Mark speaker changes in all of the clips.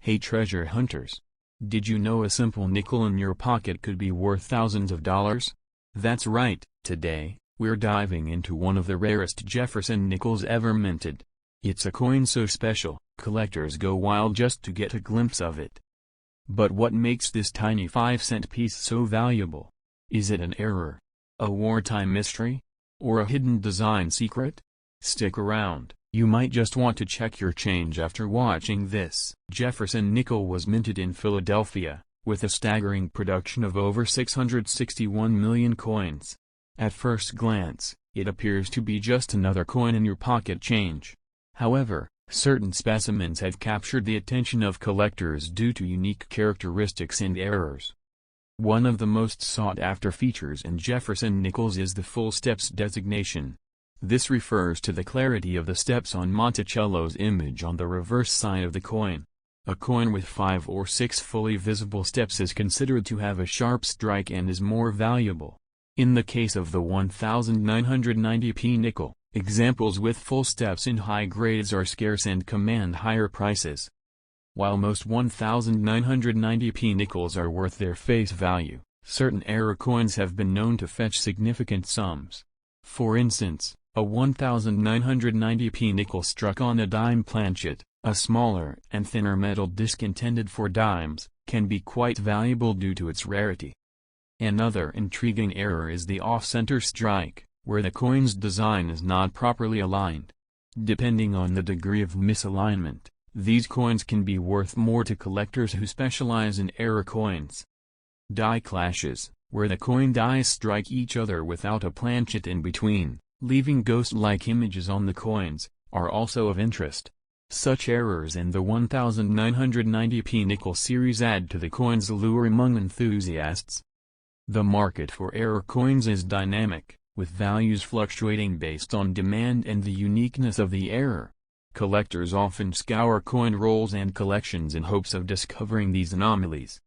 Speaker 1: Hey treasure hunters! Did you know a simple nickel in your pocket could be worth thousands of dollars? That's right, today, we're diving into one of the rarest Jefferson nickels ever minted. It's a coin so special, collectors go wild just to get a glimpse of it. But what makes this tiny 5-cent piece so valuable? Is it an error? A wartime mystery? Or a hidden design secret? Stick around. You might just want to check your change after watching this. Jefferson nickel was minted in Philadelphia, with a staggering production of over 661 million coins. At first glance, it appears to be just another coin in your pocket change. However, certain specimens have captured the attention of collectors due to unique characteristics and errors. One of the most sought-after features in Jefferson nickels is the full steps designation. This refers to the clarity of the steps on Monticello's image on the reverse side of the coin. A coin with 5 or 6 fully visible steps is considered to have a sharp strike and is more valuable. In the case of the 1990p nickel, examples with full steps in high grades are scarce and command higher prices. While most 1990p nickels are worth their face value, certain error coins have been known to fetch significant sums. For instance, a 1990p nickel struck on a dime planchet, a smaller and thinner metal disc intended for dimes, can be quite valuable due to its rarity. Another intriguing error is the off-center strike, where the coin's design is not properly aligned. Depending on the degree of misalignment, these coins can be worth more to collectors who specialize in error coins. Die clashes, where the coin dies strike each other without a planchet in between, leaving ghost-like images on the coins, are also of interest. Such errors in the 1990p nickel series add to the coin's allure among enthusiasts. The market for error coins is dynamic, with values fluctuating based on demand and the uniqueness of the error. Collectors often scour coin rolls and collections in hopes of discovering these anomalies.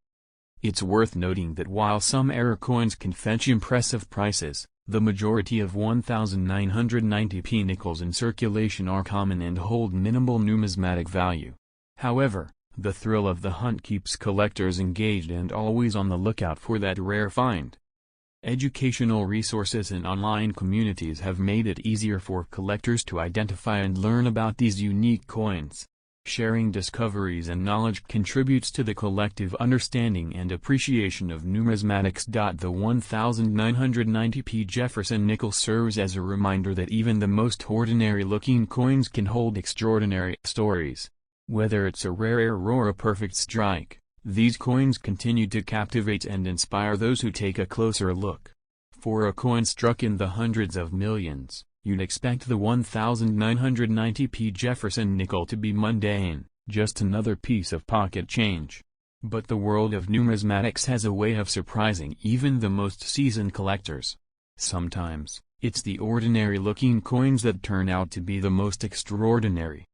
Speaker 1: It's worth noting that while some error coins can fetch impressive prices, the majority of 1990p nickels in circulation are common and hold minimal numismatic value. However, the thrill of the hunt keeps collectors engaged and always on the lookout for that rare find. Educational resources and online communities have made it easier for collectors to identify and learn about these unique coins. Sharing discoveries and knowledge contributes to the collective understanding and appreciation of numismatics. The 1990p Jefferson nickel serves as a reminder that even the most ordinary-looking coins can hold extraordinary stories. Whether it's a rare error or a perfect strike, these coins continue to captivate and inspire those who take a closer look. For a coin struck in the hundreds of millions, you'd expect the 1990p Jefferson nickel to be mundane, just another piece of pocket change. But the world of numismatics has a way of surprising even the most seasoned collectors. Sometimes, it's the ordinary-looking coins that turn out to be the most extraordinary.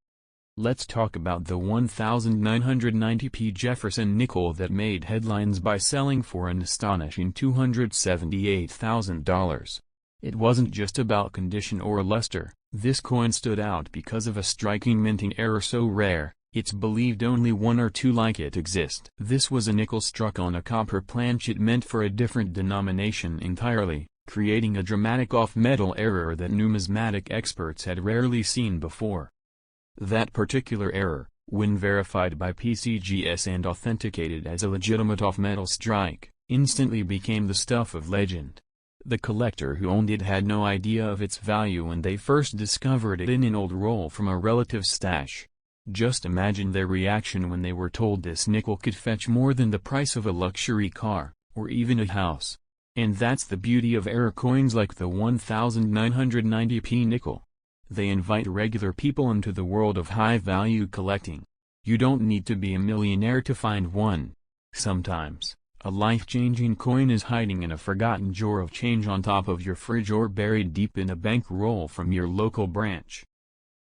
Speaker 1: Let's talk about the 1990p Jefferson nickel that made headlines by selling for an astonishing $278,000. It wasn't just about condition or luster. This coin stood out because of a striking minting error so rare, it's believed only one or two like it exist. This was a nickel struck on a copper planchet meant for a different denomination entirely, creating a dramatic off-metal error that numismatic experts had rarely seen before. That particular error, when verified by PCGS and authenticated as a legitimate off-metal strike, instantly became the stuff of legend. The collector who owned it had no idea of its value when they first discovered it in an old roll from a relative's stash. Just imagine their reaction when they were told this nickel could fetch more than the price of a luxury car, or even a house. And that's the beauty of error coins like the 1990p nickel. They invite regular people into the world of high-value collecting. You don't need to be a millionaire to find one. Sometimes, a life-changing coin is hiding in a forgotten drawer of change on top of your fridge or buried deep in a bank roll from your local branch.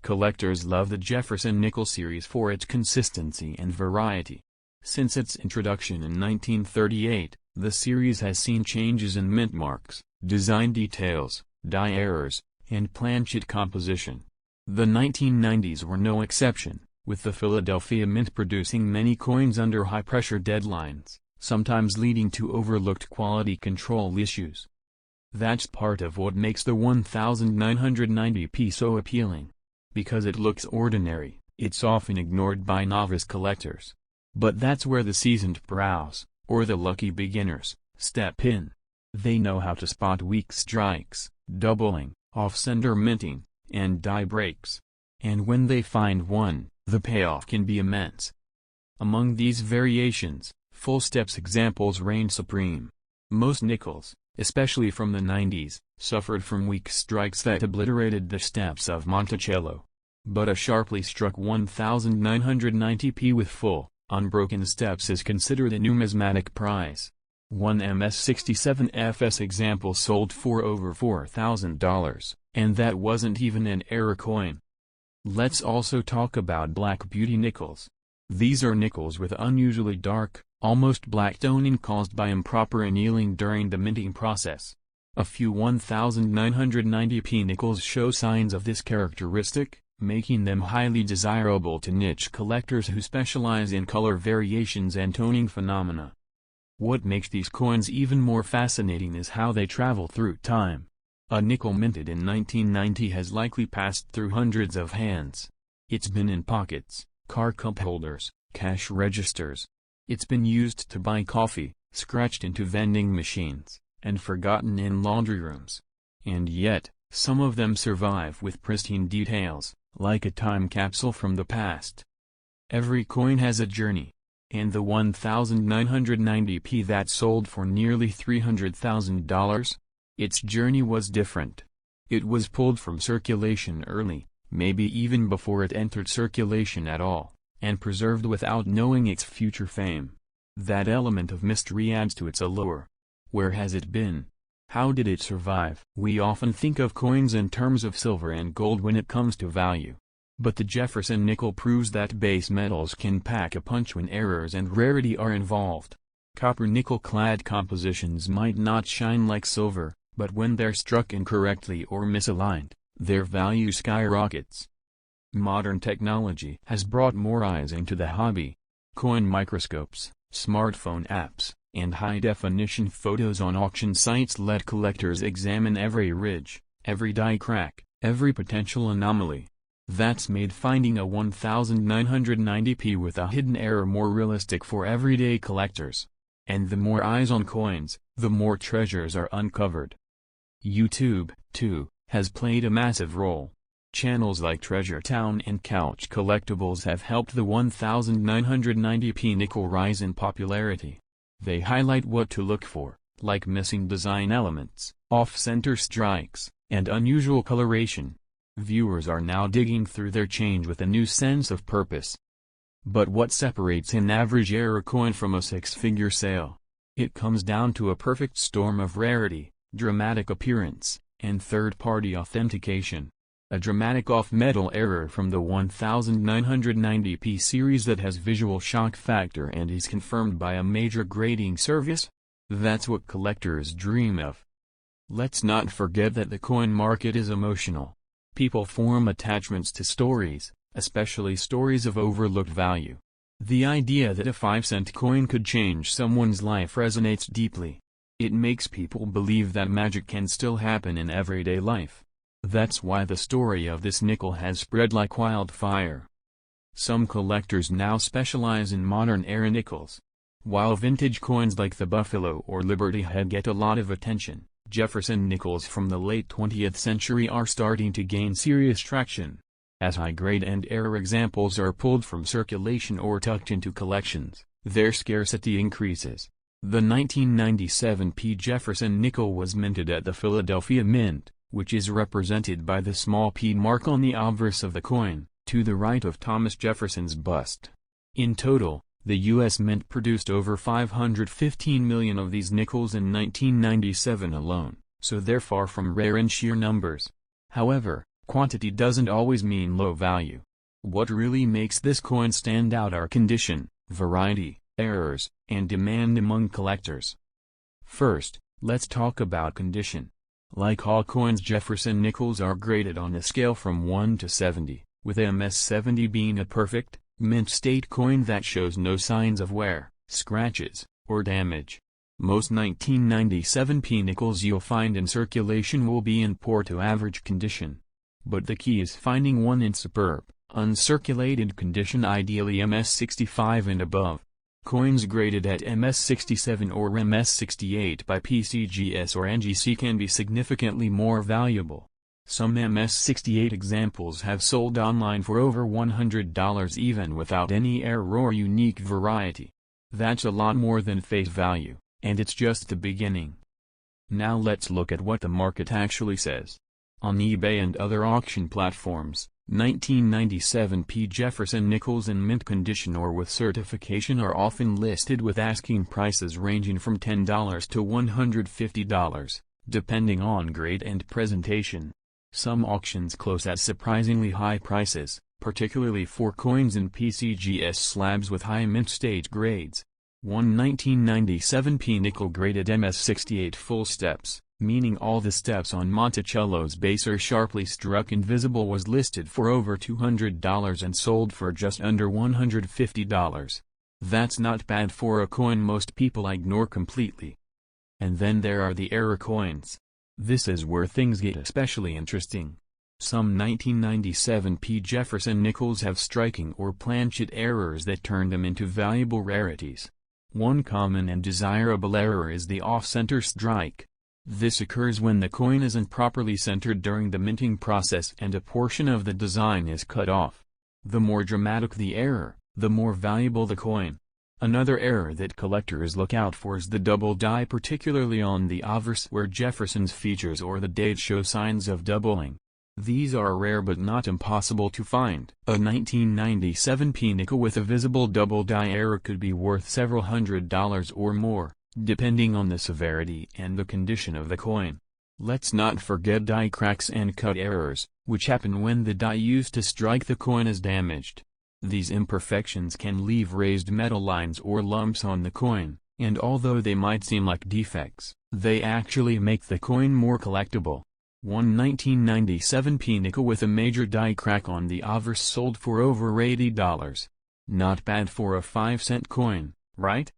Speaker 1: Collectors love the Jefferson nickel series for its consistency and variety. Since its introduction in 1938, the series has seen changes in mint marks, design details, die errors, and planchet composition. The 1990s were no exception. with the Philadelphia Mint producing many coins under high-pressure deadlines, sometimes leading to overlooked quality control issues. That's part of what makes the 1990p so appealing. Because it looks ordinary, it's often ignored by novice collectors. But that's where the seasoned pros, or the lucky beginners, step in. They know how to spot weak strikes, doubling, off-center minting, and die breaks. And when they find one, the payoff can be immense. Among these variations, full steps examples reign supreme. Most nickels, especially from the 90s, suffered from weak strikes that obliterated the steps of Monticello. But a sharply struck 1990p with full, unbroken steps is considered a numismatic prize. One MS-67FS example sold for over $4,000, and that wasn't even an error coin. Let's also talk about Black Beauty nickels. These are nickels with unusually dark, almost black toning caused by improper annealing during the minting process. A few 1990p nickels show signs of this characteristic, making them highly desirable to niche collectors who specialize in color variations and toning phenomena. What makes these coins even more fascinating is how they travel through time. A nickel minted in 1990 has likely passed through hundreds of hands. It's been in pockets, car cup holders, cash registers. It's been used to buy coffee, scratched into vending machines, and forgotten in laundry rooms. And yet, some of them survive with pristine details, like a time capsule from the past. Every coin has a journey. And the 1990p that sold for nearly $300,000? Its journey was different. It was pulled from circulation early, maybe even before it entered circulation at all, and preserved without knowing its future fame. That element of mystery adds to its allure. Where has it been? How did it survive? We often think of coins in terms of silver and gold when it comes to value. But the Jefferson nickel proves that base metals can pack a punch when errors and rarity are involved. Copper nickel-clad compositions might not shine like silver, but when they're struck incorrectly or misaligned, their value skyrockets. Modern technology has brought more eyes into the hobby. Coin microscopes, smartphone apps, and high-definition photos on auction sites let collectors examine every ridge, every die crack, every potential anomaly. That's made finding a 1990p with a hidden error more realistic for everyday collectors. And the more eyes on coins, the more treasures are uncovered. YouTube, too, has played a massive role. Channels like Treasure Town and Couch Collectibles have helped the 1990p nickel rise in popularity. They highlight what to look for, like missing design elements, off-center strikes, and unusual coloration. Viewers are now digging through their change with a new sense of purpose. But what separates an average error coin from a six-figure sale? It comes down to a perfect storm of rarity, dramatic appearance, and third-party authentication. A dramatic off-metal error from the 1990p series that has visual shock factor and is confirmed by a major grading service? That's what collectors dream of. Let's not forget that the coin market is emotional. People form attachments to stories, especially stories of overlooked value. The idea that a 5-cent coin could change someone's life resonates deeply. It makes people believe that magic can still happen in everyday life. That's why the story of this nickel has spread like wildfire. Some collectors now specialize in modern-era nickels. While vintage coins like the Buffalo or Liberty Head get a lot of attention, Jefferson nickels from the late 20th century are starting to gain serious traction. As high-grade and error examples are pulled from circulation or tucked into collections, their scarcity increases. The 1997p Jefferson nickel was minted at the Philadelphia Mint, which is represented by the small p mark on the obverse of the coin, to the right of Thomas Jefferson's bust. In total, the U.S. Mint produced over 515 million of these nickels in 1997 alone, so they're far from rare in sheer numbers. However, quantity doesn't always mean low value. What really makes this coin stand out are condition, variety, errors, and demand among collectors. First, let's talk about condition. Like all coins, Jefferson nickels are graded on a scale from 1 to 70, with MS 70 being a perfect, Mint state coin that shows no signs of wear, scratches, or damage. Most 1997 P nickels you'll find in circulation will be in poor to average condition. But the key is finding one in superb, uncirculated condition, ideally MS65 and above. Coins graded at MS67 or MS68 by PCGS or NGC can be significantly more valuable. Some MS68 examples have sold online for over $100 even without any error or unique variety. That's a lot more than face value, and it's just the beginning. Now let's look at what the market actually says. On eBay and other auction platforms, 1997 P Jefferson nickels in mint condition or with certification are often listed with asking prices ranging from $10 to $150, depending on grade and presentation. Some auctions close at surprisingly high prices, particularly for coins in PCGS slabs with high mint state grades. One 1997 P nickel graded MS68 full steps, meaning all the steps on Monticello's base are sharply struck and visible, was listed for over $200 and sold for just under $150. That's not bad for a coin most people ignore completely. And then there are the error coins. This is where things get especially interesting. Some 1997 P Jefferson nickels have striking or planchet errors that turn them into valuable rarities. One common and desirable error is the off-center strike. This occurs when the coin isn't properly centered during the minting process and a portion of the design is cut off. The more dramatic the error, the more valuable the coin. Another error that collectors look out for is the double die, particularly on the obverse where Jefferson's features or the date show signs of doubling. These are rare but not impossible to find. A 1997 P nickel with a visible double die error could be worth several $100s or more, depending on the severity and the condition of the coin. Let's not forget die cracks and cut errors, which happen when the die used to strike the coin is damaged. These imperfections can leave raised metal lines or lumps on the coin, and although they might seem like defects, they actually make the coin more collectible. One 1997 P nickel with a major die crack on the obverse sold for over $80. Not bad for a 5-cent coin, right?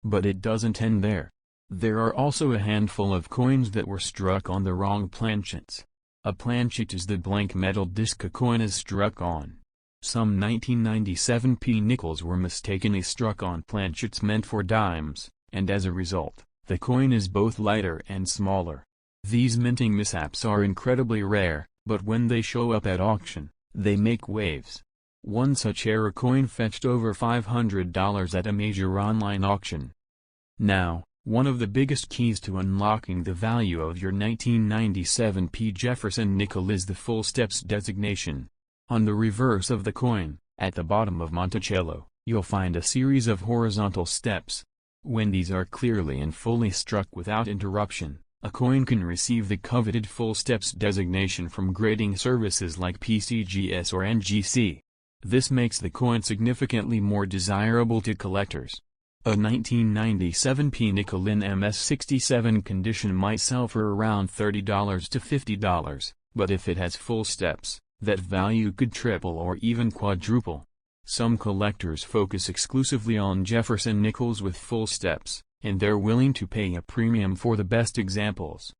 Speaker 1: But it doesn't end there. There are also a handful of coins that were struck on the wrong planchets. A planchet is the blank metal disc a coin is struck on. Some 1997 P nickels were mistakenly struck on planchets meant for dimes, and as a result, the coin is both lighter and smaller. These minting mishaps are incredibly rare, but when they show up at auction, they make waves. One such error coin fetched over $500 at a major online auction. Now, one of the biggest keys to unlocking the value of your 1997 P Jefferson nickel is the full steps designation. On the reverse of the coin, at the bottom of Monticello, you'll find a series of horizontal steps. When these are clearly and fully struck without interruption, a coin can receive the coveted full steps designation from grading services like PCGS or NGC. This makes the coin significantly more desirable to collectors. A 1997 P nickel in MS67 condition might sell for around $30 to $50, but if it has full steps, that value could triple or even quadruple. Some collectors focus exclusively on Jefferson nickels with full steps, and they're willing to pay a premium for the best examples.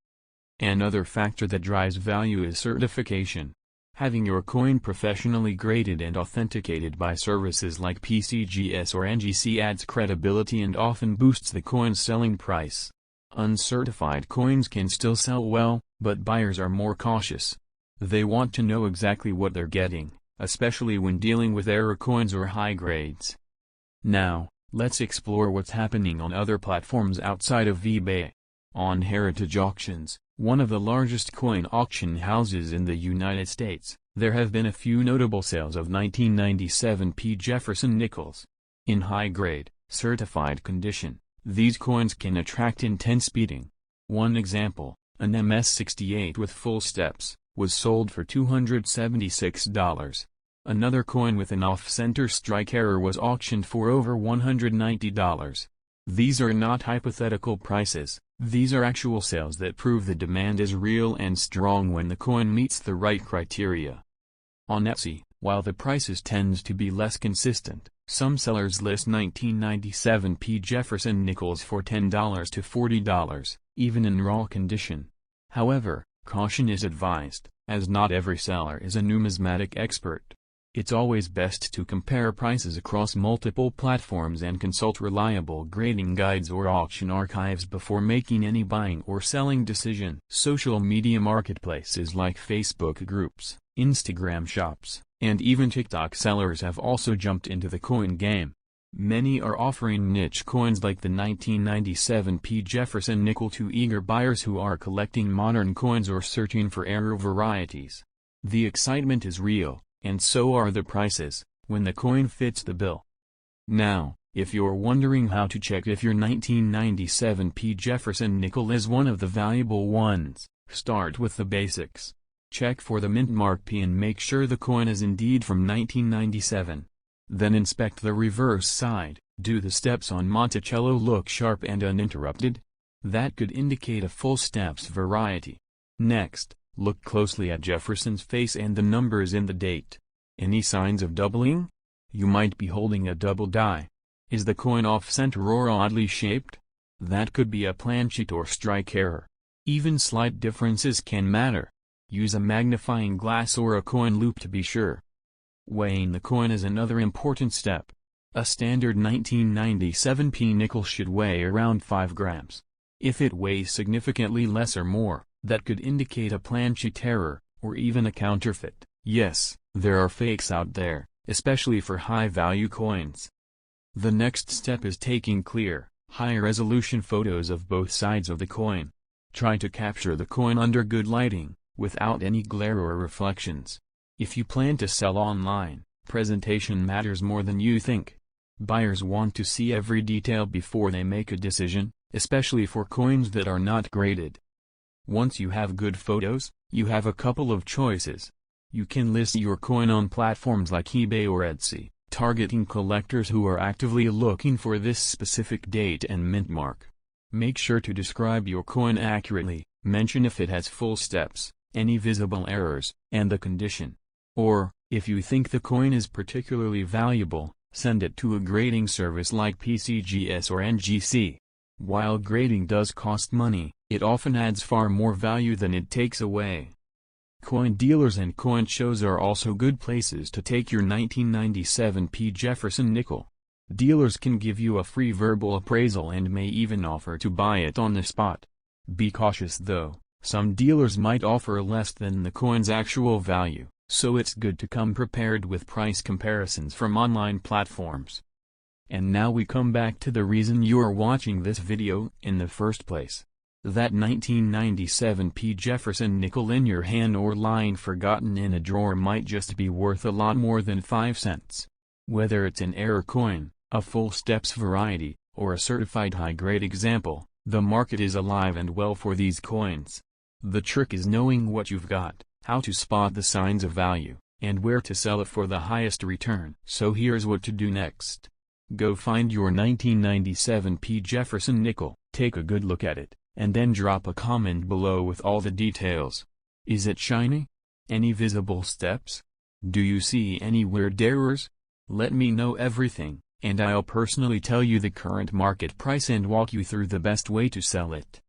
Speaker 1: Another factor that drives value is certification. Having your coin professionally graded and authenticated by services like PCGS or NGC adds credibility and often boosts the coin's selling price. Uncertified coins can still sell well, but buyers are more cautious. They want to know exactly what they're getting, especially when dealing with error coins or high grades. Now, let's explore what's happening on other platforms outside of eBay. On Heritage Auctions, one of the largest coin auction houses in the United States, there have been a few notable sales of 1997 P Jefferson nickels. In high-grade, certified condition, these coins can attract intense bidding. One example, an MS68 with full steps, was sold for $276. Another coin with an off-center strike error was auctioned for over $190. These are not hypothetical prices, these are actual sales that prove the demand is real and strong when the coin meets the right criteria. On Etsy, While the prices tends to be less consistent, some sellers list 1997 P. Jefferson nickels for $10 to $40, even in raw condition. However, caution is advised, as not every seller is a numismatic expert. It's always best to compare prices across multiple platforms and consult reliable grading guides or auction archives before making any buying or selling decision. Social media marketplaces like Facebook groups, Instagram shops, and even TikTok sellers have also jumped into the coin game. Many are offering niche coins like the 1997 P. Jefferson nickel to eager buyers who are collecting modern coins or searching for rare varieties. The excitement is real, and so are the prices, when the coin fits the bill. Now, if you're wondering how to check if your 1997 P. Jefferson nickel is one of the valuable ones, start with the basics. Check for the mint mark P and make sure the coin is indeed from 1997. Then inspect the reverse side. Do the steps on Monticello look sharp and uninterrupted? That could indicate a full steps variety. Next, look closely at Jefferson's face and the numbers in the date. Any signs of doubling? You might be holding a double die. Is the coin off-center or oddly shaped? That could be a planchet or strike error. Even slight differences can matter. Use a magnifying glass or a coin loop to be sure. Weighing the coin is another important step. A standard 1997 P nickel should weigh around 5 grams. If it weighs significantly less or more, that could indicate a planchet error, or even a counterfeit. Yes, there are fakes out there, especially for high-value coins. The next step is taking clear, high-resolution photos of both sides of the coin. Try to capture the coin under good lighting, without any glare or reflections. If you plan to sell online, presentation matters more than you think. Buyers want to see every detail before they make a decision, especially for coins that are not graded. Once you have good photos, you have a couple of choices. You can list your coin on platforms like eBay or Etsy, targeting collectors who are actively looking for this specific date and mint mark. Make sure to describe your coin accurately, mention if it has full steps, any visible errors, and the condition. Or, if you think the coin is particularly valuable, send it to a grading service like PCGS or NGC. While grading does cost money, it often adds far more value than it takes away. Coin dealers and coin shows are also good places to take your 1997 P. Jefferson nickel. Dealers can give you a free verbal appraisal and may even offer to buy it on the spot. Be cautious though, some dealers might offer less than the coin's actual value, so it's good to come prepared with price comparisons from online platforms. And now we come back to the reason you're watching this video in the first place. That 1997 P. Jefferson nickel in your hand or lying forgotten in a drawer might just be worth a lot more than 5 cents. Whether it's an error coin, a full steps variety, or a certified high-grade example, the market is alive and well for these coins. The trick is knowing what you've got, how to spot the signs of value, and where to sell it for the highest return. So here's what to do next. Go find your 1997 P. Jefferson nickel, take a good look at it, and then drop a comment below with all the details. Is it shiny? Any visible steps? Do you see any weird errors? Let me know everything, and I'll personally tell you the current market price and walk you through the best way to sell it.